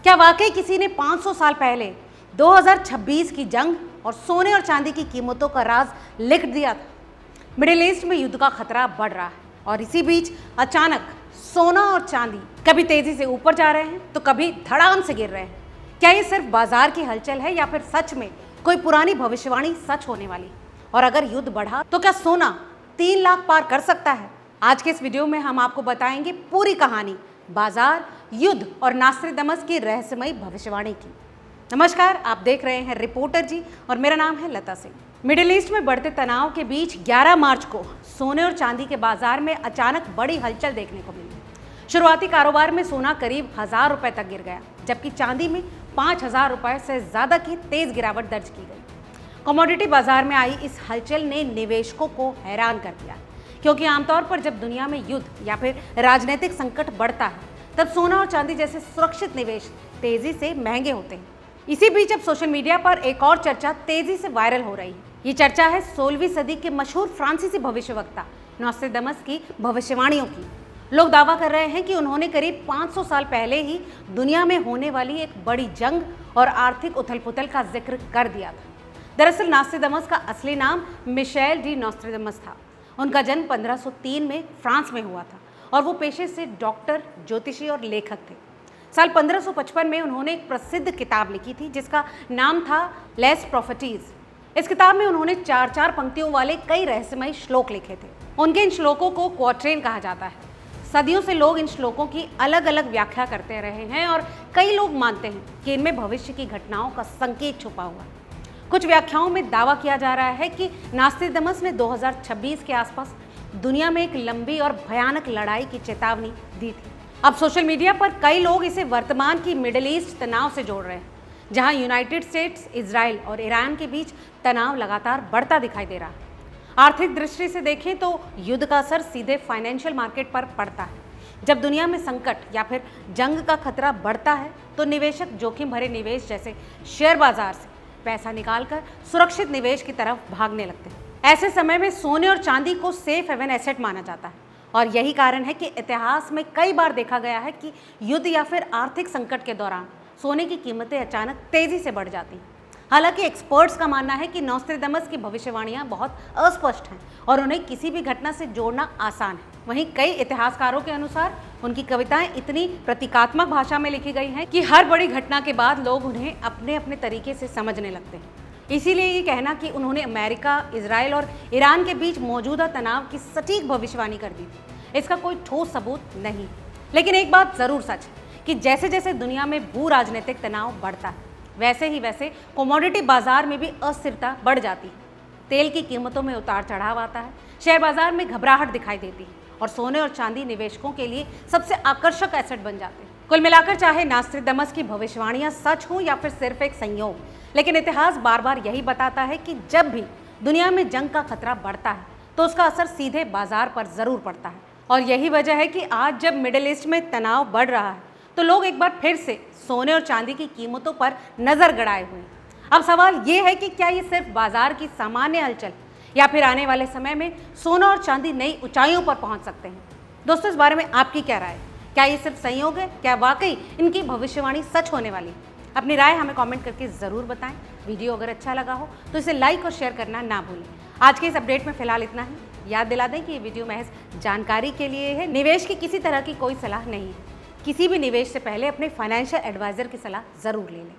क्या वाकई किसी ने 500 साल पहले 2026 की जंग और सोने और चांदी की कीमतों का राज लिख दिया था? मिडिल ईस्ट में युद्ध का खतरा बढ़ रहा है और इसी बीच अचानक सोना और चांदी कभी तेजी से ऊपर जा रहे हैं तो कभी धड़ाम से गिर रहे हैं। क्या ये सिर्फ बाजार की हलचल है या फिर सच में कोई पुरानी भविष्यवाणी सच होने वाली? और अगर युद्ध बढ़ा तो क्या सोना 3 लाख पार कर सकता है? आज के इस वीडियो में हम आपको बताएंगे पूरी कहानी बाजार, युद्ध और नास्ट्रेडमस की रहस्यमयी भविष्यवाणी की। नमस्कार, आप देख रहे हैं रिपोर्टर जी और मेरा नाम है लता सिंह। मिडिल ईस्ट में बढ़ते तनाव के बीच 11 मार्च को सोने और चांदी के बाजार में अचानक बड़ी हलचल देखने को मिली। शुरुआती कारोबार में सोना करीब 1000 रुपए तक गिर गया, जबकि चांदी में 5000 रुपए से ज्यादा की तेज गिरावट दर्ज की गई। कमोडिटी बाजार में आई इस हलचल ने निवेशकों को हैरान कर दिया, क्योंकि आमतौर पर जब दुनिया में युद्ध या फिर राजनीतिक संकट बढ़ता है तब सोना और चांदी जैसे सुरक्षित निवेश तेजी से महंगे होते हैं। इसी बीच अब सोशल मीडिया पर एक और चर्चा तेजी से वायरल हो रही है। ये चर्चा है 16वीं सदी के मशहूर फ्रांसीसी भविष्यवक्ता नॉस्ट्रेडमस की भविष्यवाणियों की। लोग दावा कर रहे हैं कि उन्होंने करीब 500 साल पहले ही दुनिया में होने वाली एक बड़ी जंग और आर्थिक उथल-पुथल का जिक्र कर दिया था। दरअसल नॉस्ट्रेडमस का असली नाम मिशेल डी नॉस्ट्रेडमस था। उनका जन्म 1503 में फ्रांस में हुआ था और वो पेशे से डॉक्टर, ज्योतिषी और लेखक थे। साल 1555 में उन्होंने एक प्रसिद्ध किताब लिखी थी जिसका नाम था लेस प्रॉफिटीज। इस किताब में उन्होंने 4-4 पंक्तियों वाले कई रहस्यमयी श्लोक लिखे थे। उनके इन श्लोकों को क्वाट्रेन कहा जाता है। सदियों से लोग इन श्लोकों की अलग अलग व्याख्या करते रहे हैं और कई लोग मानते हैं कि इनमें भविष्य की घटनाओं का संकेत छुपा हुआ है। कुछ व्याख्याओं में दावा किया जा रहा है कि नॉस्ट्रेडमस ने 2026 के आसपास दुनिया में एक लंबी और भयानक लड़ाई की चेतावनी दी थी। अब सोशल मीडिया पर कई लोग इसे वर्तमान की मिडिल ईस्ट तनाव से जोड़ रहे हैं, जहां यूनाइटेड स्टेट्स, इजराइल और ईरान के बीच तनाव लगातार बढ़ता दिखाई दे रहा है। आर्थिक दृष्टि से देखें तो युद्ध का असर सीधे फाइनेंशियल मार्केट पर पड़ता है। जब दुनिया में संकट या फिर जंग का खतरा बढ़ता है तो निवेशक जोखिम भरे निवेश जैसे शेयर बाजार से पैसा निकालकर सुरक्षित निवेश की तरफ भागने लगते हैं। ऐसे समय में सोने और चांदी को सेफ हेवन एसेट माना जाता है और यही कारण है कि इतिहास में कई बार देखा गया है कि युद्ध या फिर आर्थिक संकट के दौरान सोने की कीमतें अचानक तेजी से बढ़ जाती हैं। हालांकि एक्सपर्ट्स का मानना है कि नॉस्ट्रेडमस की भविष्यवाणियां बहुत अस्पष्ट हैं और उन्हें किसी भी घटना से जोड़ना आसान है। वहीं कई इतिहासकारों के अनुसार उनकी कविताएं इतनी प्रतीकात्मक भाषा में लिखी गई हैं कि हर बड़ी घटना के बाद लोग उन्हें अपने अपने तरीके से समझने लगते हैं। इसीलिए ये कहना कि उन्होंने अमेरिका, इजराइल और ईरान के बीच मौजूदा तनाव की सटीक भविष्यवाणी कर दी थी, इसका कोई ठोस सबूत नहीं। लेकिन एक बात जरूर सच है कि जैसे जैसे दुनिया में भू राजनीतिक तनाव बढ़ता है वैसे कमोडिटी बाजार में भी अस्थिरता बढ़ जाती है। तेल की कीमतों में उतार चढ़ाव आता है, शेयर बाजार में घबराहट दिखाई देती है और सोने और चांदी निवेशकों के लिए सबसे आकर्षक एसेट बन जाते हैं। कुल मिलाकर चाहे नॉस्ट्रेडमस की भविष्यवाणियां सच हों या फिर सिर्फ एक संयोग, लेकिन इतिहास बार बार यही बताता है कि जब भी दुनिया में जंग का खतरा बढ़ता है तो उसका असर सीधे बाजार पर जरूर पड़ता है। और यही वजह है कि आज जब मिडिल ईस्ट में तनाव बढ़ रहा है तो लोग एक बार फिर से सोने और चांदी की कीमतों पर नजर गड़ाए हुए हैं। अब सवाल ये है कि क्या ये सिर्फ बाजार की सामान्य हलचल या फिर आने वाले समय में सोना और चांदी नई ऊंचाइयों पर पहुंच सकते हैं? दोस्तों, इस बारे में आपकी क्या राय है? क्या ये सिर्फ संयोग है? क्या वाकई इनकी भविष्यवाणी सच होने वाली है? अपनी राय हमें कमेंट करके ज़रूर बताएं। वीडियो अगर अच्छा लगा हो तो इसे लाइक और शेयर करना ना भूलें। आज के इस अपडेट में फिलहाल इतना ही। याद दिला दें कि ये वीडियो महज जानकारी के लिए है, निवेश की किसी तरह की कोई सलाह नहीं है। किसी भी निवेश से पहले अपने फाइनेंशियल एडवाइजर की सलाह ज़रूर ले लें।